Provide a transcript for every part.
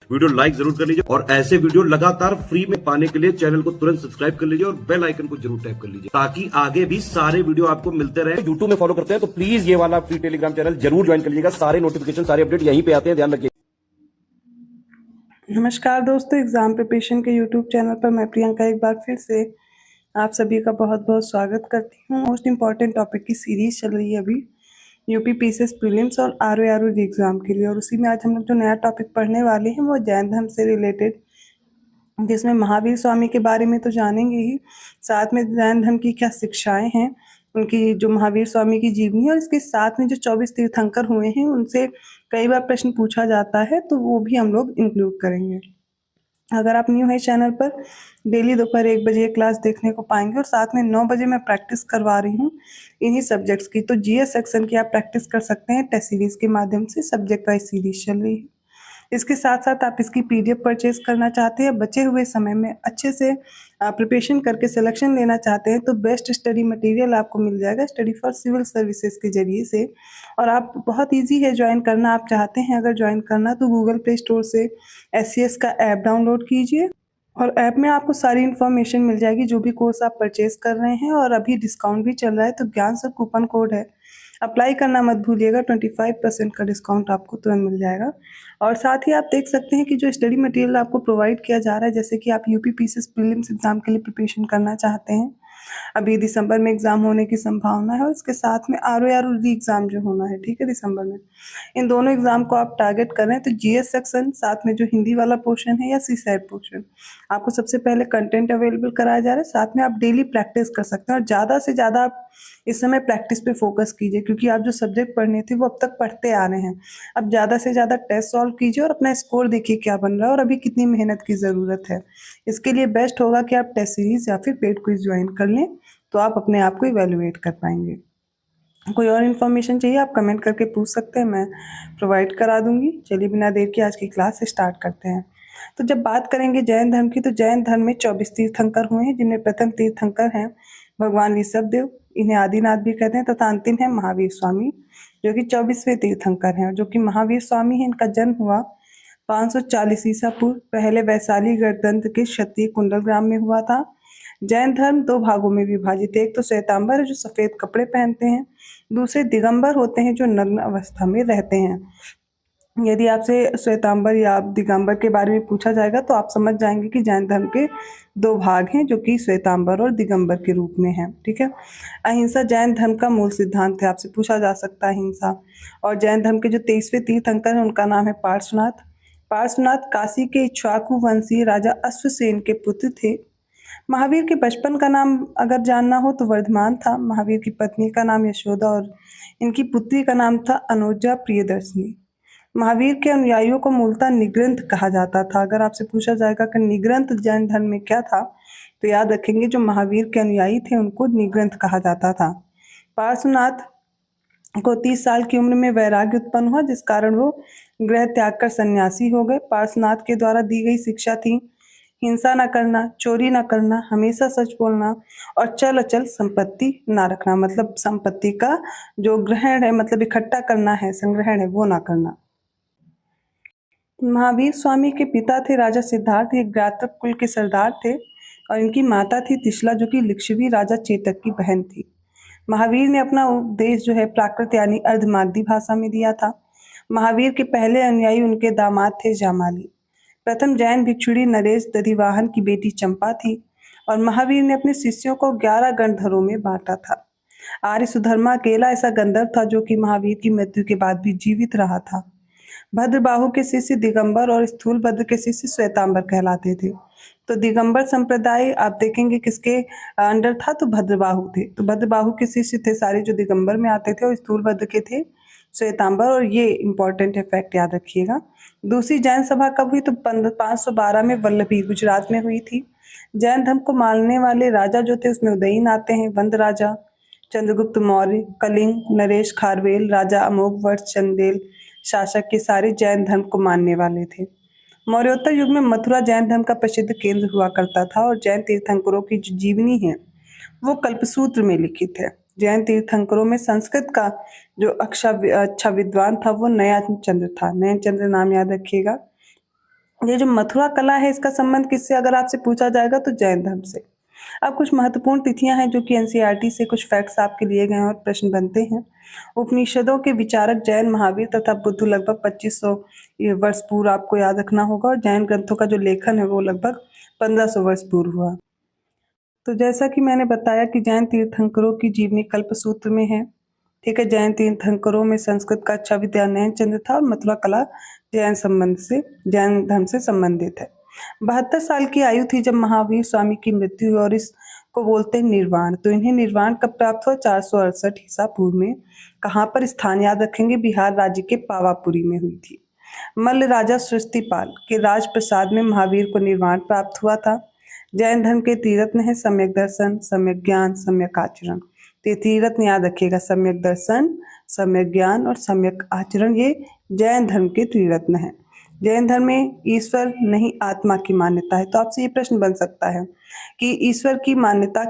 Video like जरूर कर लीजिए और ऐसे वीडियो लगातार फ्री में पाने के लिए चैनल को तुरंत सब्सक्राइब कर लीजिए और बेल आइकन को जरूर टैप कर लीजिए ताकि आगे भी सारे वीडियो आपको मिलते रहे। यूट्यूब में फॉलो करते हैं तो प्लीज ये वाला फ्री टेलीग्राम चैनल जरूर ज्वाइन कर लीजिएगा। सारे नोटिफिकेशन सारे अपडेट यहीं पे आते हैं, ध्यान रखिए। नमस्कार दोस्तों, एग्जाम प्रिपरेशन के यूट्यूब चैनल पर मैं प्रियंका एक बार फिर से आप सभी का बहुत बहुत स्वागत करती हूँ। मोस्ट इम्पॉर्टेंट टॉपिक की सीरीज चल रही है अभी यूपी पीसीएस प्रीलिम्स और आरओ एग्जाम के लिए, और उसी में आज हम लोग जो नया टॉपिक पढ़ने वाले हैं वो जैन धर्म से रिलेटेड, जिसमें महावीर स्वामी के बारे में तो जानेंगे ही, साथ में जैन धर्म की क्या शिक्षाएं हैं, उनकी जो महावीर स्वामी की जीवनी, और इसके साथ में जो 24 तीर्थंकर हुए हैं उनसे कई बार प्रश्न पूछा जाता है तो वो भी हम लोग इंक्लूड करेंगे। अगर आप न्यू है चैनल पर, डेली दोपहर 1 बजे क्लास देखने को पाएंगे और साथ में 9 बजे मैं प्रैक्टिस करवा रही हूँ इन्हीं सब्जेक्ट्स की। तो जीएस सेक्शन की आप प्रैक्टिस कर सकते हैं टेस्ट सीरीज के माध्यम से, सब्जेक्ट वाइज सीरीज चल रही है। इसके साथ साथ आप इसकी पीडीएफ परचेज करना चाहते हैं, बचे हुए समय में अच्छे से प्रिपरेशन करके सिलेक्शन लेना चाहते हैं तो बेस्ट स्टडी मटेरियल आपको मिल जाएगा स्टडी फॉर सिविल सर्विसेज के जरिए से। और आप बहुत इजी है ज्वाइन करना, आप चाहते हैं अगर ज्वाइन करना तो गूगल प्ले स्टोर से एससीएस का ऐप डाउनलोड कीजिए और ऐप में आपको सारी इन्फॉर्मेशन मिल जाएगी जो भी कोर्स आप परचेज कर रहे हैं। और अभी डिस्काउंट भी चल रहा है तो ज्ञान सर कूपन कोड है, अप्लाई करना मत भूलिएगा, 25% का डिस्काउंट आपको तुरंत मिल जाएगा। और साथ ही आप देख सकते हैं कि जो स्टडी मटेरियल आपको प्रोवाइड किया जा रहा है, जैसे कि आप यूपी पीसीएस प्रीलिम्स एग्जाम के लिए प्रिपरेशन करना चाहते हैं, अभी दिसंबर में एग्जाम होने की संभावना है, और इसके साथ में आरओ एग्जाम जो होना है, ठीक है, दिसंबर में, इन दोनों एग्जाम को आप टारगेट कर रहे हैं तो जीएस सेक्शन, साथ में जो हिंदी वाला पोर्शन है या सीसैट पोर्शन, आपको सबसे पहले कंटेंट अवेलेबल कराया जा रहा है। साथ में आप डेली प्रैक्टिस कर सकते हैं और ज़्यादा से ज़्यादा आप इस समय प्रैक्टिस पे फोकस कीजिए, क्योंकि आप जो सब्जेक्ट पढ़ने थे वो अब तक पढ़ते आ रहे हैं। अब ज़्यादा से ज़्यादा टेस्ट सॉल्व कीजिए और अपना स्कोर देखिए क्या बन रहा है और अभी कितनी मेहनत की ज़रूरत है। इसके लिए बेस्ट होगा कि आप टेस्ट सीरीज या फिर पेड क्विज ज्वाइन कर लें, तो आप अपने आप को इवेलुएट कर पाएंगे। कोई और इन्फॉर्मेशन चाहिए आप कमेंट करके पूछ सकते हैं, मैं प्रोवाइड करा दूंगी। चलिए बिना देर के आज की क्लास स्टार्ट करते हैं। तो जब बात करेंगे जैन धर्म की, तो जैन धर्म में 24 तीर्थंकर हुए हैं, जिनमें प्रथम तीर्थंकर हैं भगवान ऋषभदेव, इन्हें आदिनाथ भी कहते हैं, तथा अंतिम है महावीर स्वामी जो कि 24वें तीर्थंकर हैं। जो कि महावीर स्वामी है, इनका जन्म हुआ 540 ईसा पूर्व, पहले वैशाली गणतंत्र के क्षत्रिय कुंडल ग्राम में हुआ था। जैन धर्म 2 भागों में विभाजित है, एक तो श्वेतांबर है जो सफेद कपड़े पहनते हैं, दूसरे दिगंबर होते हैं जो नग्न अवस्था में रहते हैं। यदि आपसे श्वेतांबर या दिगंबर के बारे में पूछा जाएगा तो आप समझ जाएंगे कि जैन धर्म के 2 भाग हैं जो कि श्वेतांबर और दिगंबर के रूप में हैं, ठीक है। अहिंसा जैन धर्म का मूल सिद्धांत है, आपसे पूछा जा सकता है अहिंसा। और जैन धर्म के जो 23वें तीर्थंकर हैं उनका नाम है पार्श्वनाथ। पार्श्वनाथ काशी के इक्ष्वाकु वंशीय राजा अश्वसेन के पुत्र थे। महावीर के बचपन का नाम अगर जानना हो तो वर्धमान था। महावीर की पत्नी का नाम यशोदा और इनकी पुत्री का नाम था अनुजा प्रियदर्शनी। महावीर के अनुयायियों को मूलतः निग्रंथ कहा जाता था। अगर आपसे पूछा जाएगा कि निग्रंथ जैन धर्म में क्या था, तो याद रखेंगे जो महावीर के अनुयायी थे उनको निग्रंथ कहा जाता था। पार्श्वनाथ को 30 साल की उम्र में वैराग्य उत्पन्न हुआ, जिस कारण वो गृह त्याग कर सन्यासी हो गए। पार्श्वनाथ के द्वारा दी गई शिक्षा थी हिंसा न करना, चोरी न करना, हमेशा सच बोलना और चल अचल संपत्ति ना रखना, मतलब संपत्ति का जो ग्रहण है, मतलब इकट्ठा करना है, संग्रहण है, वो ना करना। महावीर स्वामी के पिता थे राजा सिद्धार्थ, एक ग्रातक कुल के सरदार थे, और इनकी माता थी तिशला जो कि लिच्छवी राजा चेतक की बहन थी। महावीर ने अपना उपदेश जो है प्राकृत यानी अर्धमागधी भाषा में दिया था। महावीर के पहले अनुयायी उनके दामाद थे जामाली। प्रथम जैन भिक्षुणी नरेश दधिवाहन की बेटी चंपा थी, और महावीर ने अपने शिष्यों को 11 गणधरों में बांटा था। आर्य सुधर्मा अकेला ऐसा गंधर्व था जो कि महावीर की मृत्यु के बाद भी जीवित रहा था। भद्रबाहु के शिष्य दिगंबर और स्थूलभद्र के शिष्य श्वेतांबर कहलाते थे। तो दिगंबर संप्रदाय आप देखेंगे किसके अंडर था, तो भद्रबाहु थे। तो भद्रबाहु के शिष्य थे सारे जो दिगंबर में आते थे, और स्थूलभद्र के थे श्वेतांबर। और ये इंपॉर्टेंट है, फैक्ट याद रखिएगा। दूसरी जैन सभा कब हुई, तो 512 में वल्लभी गुजरात में हुई थी। जैन धर्म को मानने वाले राजा जो थे उसमें उदयीन आते हैं, वंद राजा, चंद्रगुप्त मौर्य, कलिंग, नरेश खारवेल, राजा अमोघवर्ष, चंदेल शासक के सारे जैन धर्म को मानने वाले थे। मौर्योत्तर युग में मथुरा जैन धर्म का प्रसिद्ध केंद्र हुआ करता था, और जैन तीर्थंकरों की जो जीवनी है वो कल्पसूत्र में लिखित है। जैन तीर्थंकरों में संस्कृत का जो अच्छा विद्वान था वो नया चंद्र था। नया चंद्र नाम याद रखिएगा। ये जो मथुरा कला है इसका संबंध किससे अगर आपसे पूछा जाएगा तो जैन धर्म से। अब कुछ महत्वपूर्ण तिथियां हैं जो कि एनसीईआरटी से कुछ फैक्ट्स आपके लिए गए हैं और प्रश्न बनते हैं। उपनिषदों के विचारक जैन महावीर तथा बुद्ध लगभग 2500 वर्ष पूर्व आपको याद रखना होगा, और जैन ग्रंथों का जो लेखन है वो लगभग 1500 वर्ष पूर्व हुआ। तो जैसा कि मैंने बताया कि जैन तीर्थंकरों की जीवनी कल्पसूत्र में है। ठीक है, जैन तीर्थंकरों में संस्कृत का अच्छा विद्यानयन चंद्र था और मथुरा कला जैन धर्म से संबंधित है। 72 साल की आयु थी जब महावीर स्वामी की मृत्यु हुई और इसको बोलते हैं निर्वाण। तो इन्हें निर्वाण कब प्राप्त हुआ? 468 ईसा पूर्व में। कहाँ पर? स्थान याद रखेंगे, बिहार राज्य के पावापुरी में हुई थी। मल्ल राजा सृष्टिपाल के राजप्रसाद में महावीर को निर्वाण प्राप्त हुआ था। जैन धर्म के त्रिरत्न है सम्यक दर्शन, सम्यक ज्ञान, सम्यक आचरण। तो ये त्रिरत्न याद रखिएगा, सम्यक दर्शन, सम्यक ज्ञान और सम्यक आचरण, ये जैन धर्म के त्रिरत्न है। जैन धर्म में ईश्वर नहीं आत्मा की मान्यता है। तो आपसे ये प्रश्न बन सकता है कि ईश्वर की मान्यता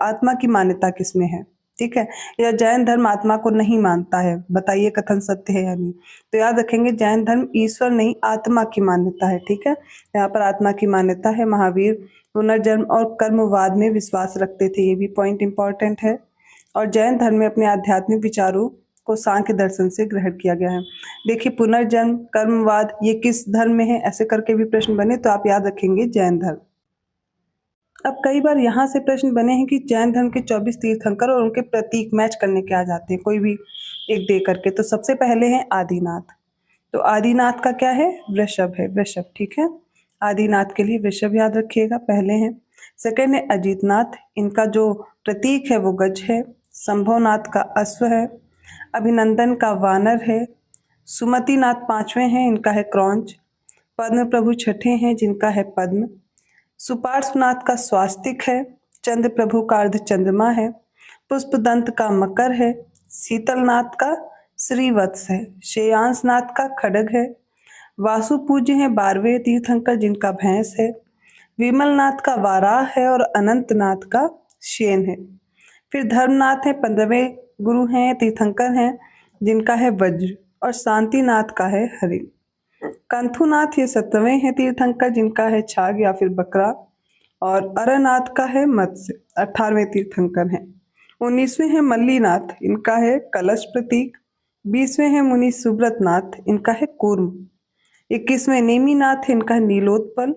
आत्मा की मान्यता किसमें है? ठीक है, या जैन धर्म आत्मा को नहीं मानता है, बताइए कथन सत्य है या नहीं। तो याद रखेंगे जैन धर्म ईश्वर नहीं आत्मा की मान्यता है। ठीक है, यहाँ पर आत्मा की मान्यता है। महावीर पुनर्जन्म और कर्मवाद में विश्वास रखते थे, ये भी पॉइंट इंपॉर्टेंट है। और जैन धर्म में अपने आध्यात्मिक विचारों को सांख्य दर्शन से ग्रहण किया गया है। देखिए, पुनर्जन्म, कर्मवाद, ये किस धर्म में है, ऐसे करके भी प्रश्न बने तो आप याद रखेंगे जैन धर्म। अब कई बार यहाँ से प्रश्न बने हैं कि जैन धर्म के 24 तीर्थंकर और उनके प्रतीक मैच करने के आ जाते हैं, कोई भी एक दे करके। तो सबसे पहले है आदिनाथ। तो आदिनाथ का क्या है? वृषभ है, वृषभ। ठीक है, आदिनाथ के लिए वृषभ याद रखिएगा, पहले है। सेकंड है अजीतनाथ, इनका जो प्रतीक है वो गज है। संभवनाथ का अश्व है। अभिनंदन का वानर है। सुमतिनाथ पांचवें हैं, इनका है क्रौंच। पद्म प्रभु छठे हैं, जिनका है पद्म। सुपार्श्वनाथ का स्वास्तिक है। चंद्र प्रभु का अर्ध चंद्रमा है। पुष्पदंत का मकर है। शीतलनाथ का श्रीवत्स है। श्रेयांसनाथ का खड्ग है। वासु पूज्य हैं 12वें तीर्थंकर, जिनका भैंस है। विमलनाथ का वाराह है और अनंतनाथ का शेन है। फिर धर्मनाथ है, 15वें गुरु हैं, तीर्थंकर हैं, जिनका है वज्र। और शांतिनाथ का है हरिण। कंथुनाथ ये 17वें हैं तीर्थंकर, जिनका है छाग या फिर बकरा। और अरनाथ का है मत्स्य, 18वें तीर्थंकर हैं। 19वें हैं मल्लीनाथ, इनका है कलश प्रतीक। 20वें हैं मुनि सुब्रतनाथ, इनका है कूर्म। 21वें नेमीनाथ है, इनका है नीलोत्पल।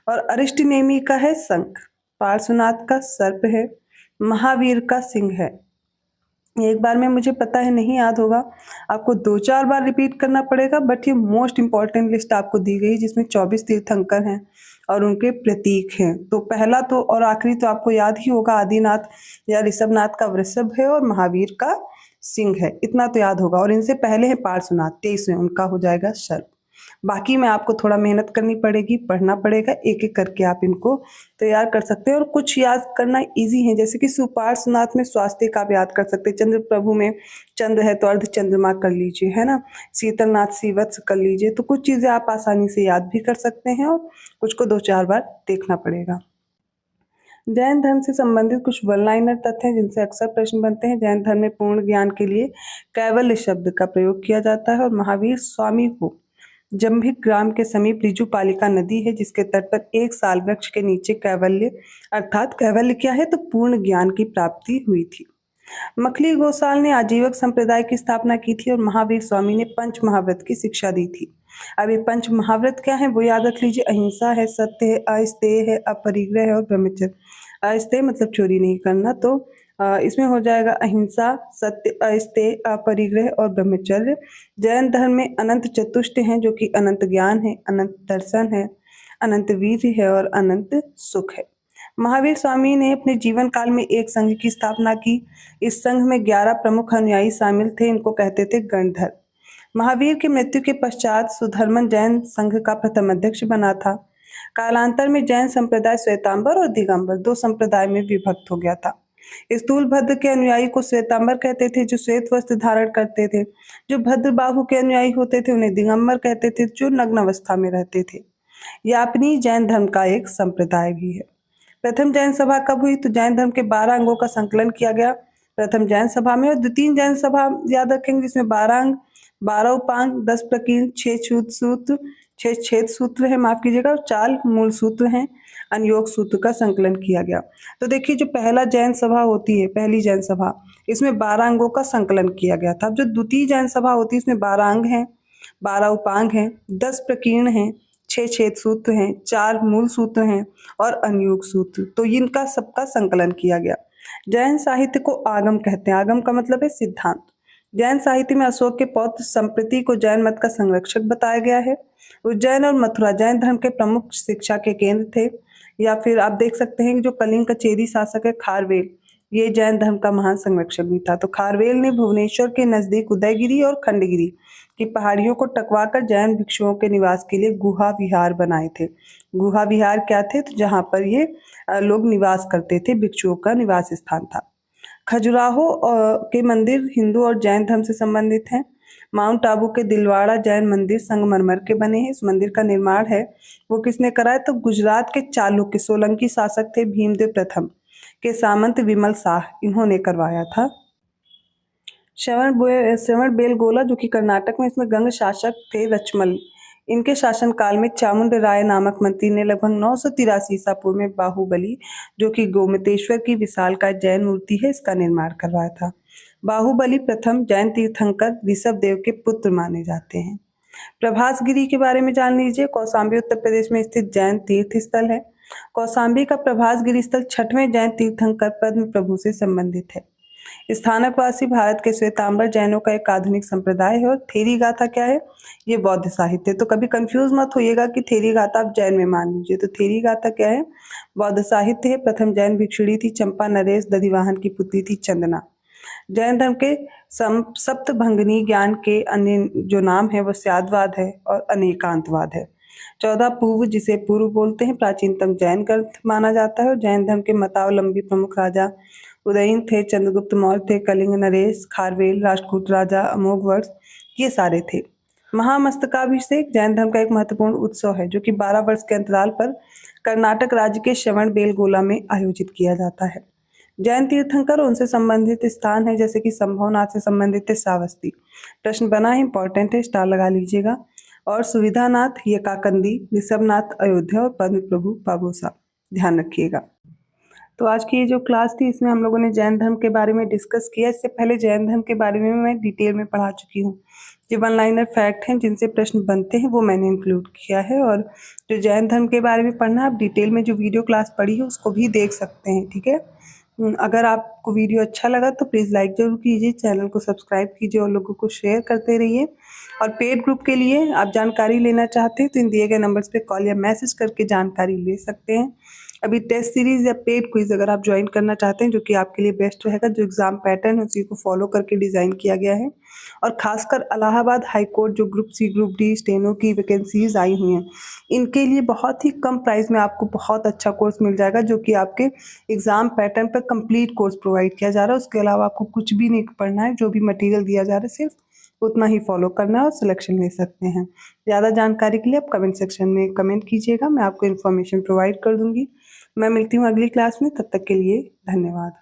और अरिष्टनेमी का है शंख। पार्श्वनाथ का सर्प है। महावीर का सिंह है। एक बार में मुझे पता है नहीं याद होगा, आपको 2-4 बार रिपीट करना पड़ेगा, बट ये मोस्ट इंपॉर्टेंट लिस्ट आपको दी गई जिसमें 24 तीर्थंकर हैं और उनके प्रतीक हैं। तो पहला तो और आखिरी तो आपको याद ही होगा, आदिनाथ या ऋषभनाथ का वृषभ है और महावीर का सिंह है, इतना तो याद होगा। और इनसे पहले है पार्श्वनाथ, 23वें, उनका हो जाएगा सर्प। बाकी में आपको थोड़ा मेहनत करनी पड़ेगी, पढ़ना पड़ेगा, एक एक करके आप इनको तैयार कर सकते हैं। और कुछ याद करना इजी है, जैसे कि सुपार्श्वनाथ में स्वास्तिक आप याद कर सकते हैं। चंद्र प्रभु में चंद्र है तो अर्ध चंद्रमा कर लीजिए, है ना। शीतलनाथ श्रीवत्स कर लीजिए। तो कुछ चीज़ें आप आसानी से याद भी कर सकते हैं और कुछ को 2-4 बार देखना पड़ेगा। जैन धर्म से संबंधित कुछ वन लाइनर तथ्य हैं जिनसे अक्सर प्रश्न बनते हैं। जैन धर्म में पूर्ण ज्ञान के लिए कैवल्य शब्द का प्रयोग किया जाता है। और महावीर स्वामी को जंभिक ग्राम के समीप ऋजुपालिका नदी है, जिसके तट पर एक साल वृक्ष के नीचे कैवल्य, अर्थात कैवल्य क्या है तो पूर्ण ज्ञान की प्राप्ति हुई थी। मखली गोसाल ने आजीवक संप्रदाय की स्थापना की थी और महावीर स्वामी ने पंच महाव्रत की शिक्षा दी थी। अब ये पंच महाव्रत क्या है वो याद रख लीजिए। अहिंसा है, सत्य है, अस्तेय है, अपरिग्रह है और ब्रह्मचर्य। अस्तेय मतलब चोरी नहीं करना, तो इसमें हो जाएगा अहिंसा, सत्य, अस्तेय, अपरिग्रह और ब्रह्मचर्य। जैन धर्म में अनंत चतुष्ट हैं, जो कि अनंत ज्ञान है, अनंत दर्शन है, अनंत वीर्य है और अनंत सुख है। महावीर स्वामी ने अपने जीवन काल में एक संघ की स्थापना की। इस संघ में 11 प्रमुख अनुयायी शामिल थे, इनको कहते थे गणधर। महावीर की मृत्यु के पश्चात सुधर्मन जैन संघ का प्रथम अध्यक्ष बना था। कालांतर में जैन संप्रदाय श्वेतांबर और दिगंबर 2 संप्रदाय में विभक्त हो गया था। स्थूलभद्र के अनुयायी को श्वेतांबर कहते थे, जो श्वेत वस्त्र धारण करते थे। जो भद्रबाहु के अनुयायी होते थे उन्हें दिगंबर कहते थे, जो नग्न अवस्था में रहते थे। यापनी जैन धर्म का एक संप्रदाय भी है। प्रथम जैन सभा कब हुई? तो जैन धर्म के 12 अंगों का संकलन किया गया प्रथम जैन सभा में। और द्वितीय जैन सभा याद रखेंगे, जिसमें 12 अंग, 12 उपांग, 10 प्रकीर्णन, 6 छूत सूत्र, 6 छेद सूत्र है, माफ कीजिएगा, और 4 मूल सूत्र हैं, अनुयोग सूत्र का संकलन किया गया। तो देखिए जो पहला जैन सभा होती है, पहली जैन सभा, इसमें 12 अंगों का संकलन किया गया था। अब जो द्वितीय जैन सभा होती है इसमें 12 अंग हैं, 12 उपांग हैं, 10 प्रकीर्ण हैं, 6 छेद सूत्र हैं, 4 मूल सूत्र हैं और अनुयोग सूत्र, तो इनका सबका संकलन किया गया। जैन साहित्य को आगम कहते हैं। आगम का मतलब है सिद्धांत। जैन साहित्य में अशोक के पौत्र संप्रति को जैन मत का संरक्षक बताया गया है। उज्जैन और मथुरा जैन धर्म के प्रमुख शिक्षा के केंद्र थे। या फिर आप देख सकते हैं कि जो कलिंग का चेदी शासक है खारवेल, ये जैन धर्म का महान संरक्षक भी था। तो खारवेल ने भुवनेश्वर के नजदीक उदयगिरी और खंडगिरी की पहाड़ियों को टकवाकर जैन भिक्षुओं के निवास के लिए गुहा विहार बनाए थे। गुहा विहार क्या थे? तो जहाँ पर ये लोग निवास करते थे, भिक्षुओं का निवास स्थान था। खजुराहो के मंदिर हिंदू और जैन धर्म से संबंधित हैं। माउंट आबू के दिलवाड़ा जैन मंदिर संगमरमर के बने हैं। इस मंदिर का निर्माण है वो किसने कराया? तो गुजरात के चालुक्य सोलंकी शासक थे भीमदेव प्रथम के सामंत विमल शाह, इन्होंने करवाया था। श्रवण बेलगोला जो कि कर्नाटक में, इसमें गंग शासक थे रचमल। इनके शासनकाल में चामुंड राय नामक मंत्री ने लगभग 983 ईसा पूर्व में बाहुबली जो कि गोमतेश्वर की विशालकाय जैन मूर्ति है, इसका निर्माण करवाया था। बाहुबली प्रथम जैन तीर्थंकर ऋषभ देव के पुत्र माने जाते हैं। प्रभासगिरी के बारे में जान लीजिए। कौशाम्बी उत्तर प्रदेश में स्थित जैन तीर्थ स्थल है। कौशाम्बी का प्रभासगिरी स्थल 6वें जैन तीर्थंकर पद्म प्रभु से संबंधित है। स्थानकवासी भारत के श्वेतांबर जैनों का एक आधुनिक संप्रदाय है। और थेरी गाथा क्या है? ये बौद्ध साहित्य। तो कभी कंफ्यूज मत होइएगा कि थेरी गाथा आप जैन में मान लीजिए। तो थेरी गाथा क्या है? बौद्ध साहित्य है। प्रथम जैन भिक्षुणी थी चंपा नरेश दधिवाहन की पुत्री थी चंदना। जैन धर्म के सप्तभंगनी ज्ञान के अन्य जो नाम है वो स्यादवाद है और अनेकांतवाद है। 14 पूर्व जिसे पूर्व बोलते हैं प्राचीनतम जैन ग्रंथ माना जाता है। और जैन धर्म के मतावलंबी प्रमुख राजा उदयन थे, चंद्रगुप्त मौर्य थे, कलिंग नरेश, खारवेल, राष्ट्रकूट राजा, अमोघवर्ष, ये सारे थे। महामस्तकाभिषेक जैन धर्म का एक महत्वपूर्ण उत्सव है जो कि 12 वर्ष के अंतराल पर कर्नाटक राज्य के श्रवण बेलगोला में आयोजित किया जाता है। जैन तीर्थंकर उनसे संबंधित स्थान है जैसे कि संभवनाथ से संबंधित है श्रावस्ती, प्रश्न बना है, इंपॉर्टेंट है, स्टार लगा लीजिएगा। और सुविधानाथ यकाकंदी, ऋषभनाथ अयोध्या और पद्म प्रभु पाबोसा, ध्यान रखिएगा। तो आज की ये जो क्लास थी इसमें हम लोगों ने जैन धर्म के बारे में डिस्कस किया। इससे पहले जैन धर्म के बारे में मैं डिटेल में पढ़ा चुकी हूँ। जो 1 लाइनर फैक्ट हैं जिनसे प्रश्न बनते हैं वो मैंने इंक्लूड किया है। और जो जैन धर्म के बारे में पढ़ना, आप डिटेल में जो वीडियो क्लास पढ़ी है उसको भी देख सकते हैं, ठीक है। अगर आपको वीडियो अच्छा लगा तो प्लीज़ लाइक ज़रूर कीजिए, चैनल को सब्सक्राइब कीजिए और लोगों को शेयर करते रहिए। और पेड ग्रुप के लिए आप जानकारी लेना चाहते हैं तो इन दिए गए नंबर्स पे कॉल या मैसेज करके जानकारी ले सकते हैं। अभी टेस्ट सीरीज या पेड क्विज अगर आप ज्वाइन करना चाहते हैं जो कि आपके लिए बेस्ट रहेगा, जो एग्जाम पैटर्न है उसी को फॉलो करके डिज़ाइन किया गया है। और खासकर इलाहाबाद हाई कोर्ट जो group C, group D, steno की वैकेंसीज आई हुई हैं, इनके लिए बहुत ही कम प्राइस में आपको बहुत अच्छा कोर्स मिल जाएगा जो कि आपके एग्जाम पैटर्न पर कंप्लीट कोर्स प्रोवाइड किया जा रहा है। उसके अलावा आपको कुछ भी नहीं पढ़ना है, जो भी मटेरियल दिया जा रहा है सिर्फ उतना ही फॉलो करना है और सिलेक्शन ले सकते हैं। ज़्यादा जानकारी के लिए आप कमेंट सेक्शन में कमेंट कीजिएगा, मैं आपको इन्फॉर्मेशन प्रोवाइड कर दूंगी। मैं मिलती हूँ अगली क्लास में, तब तक के लिए धन्यवाद।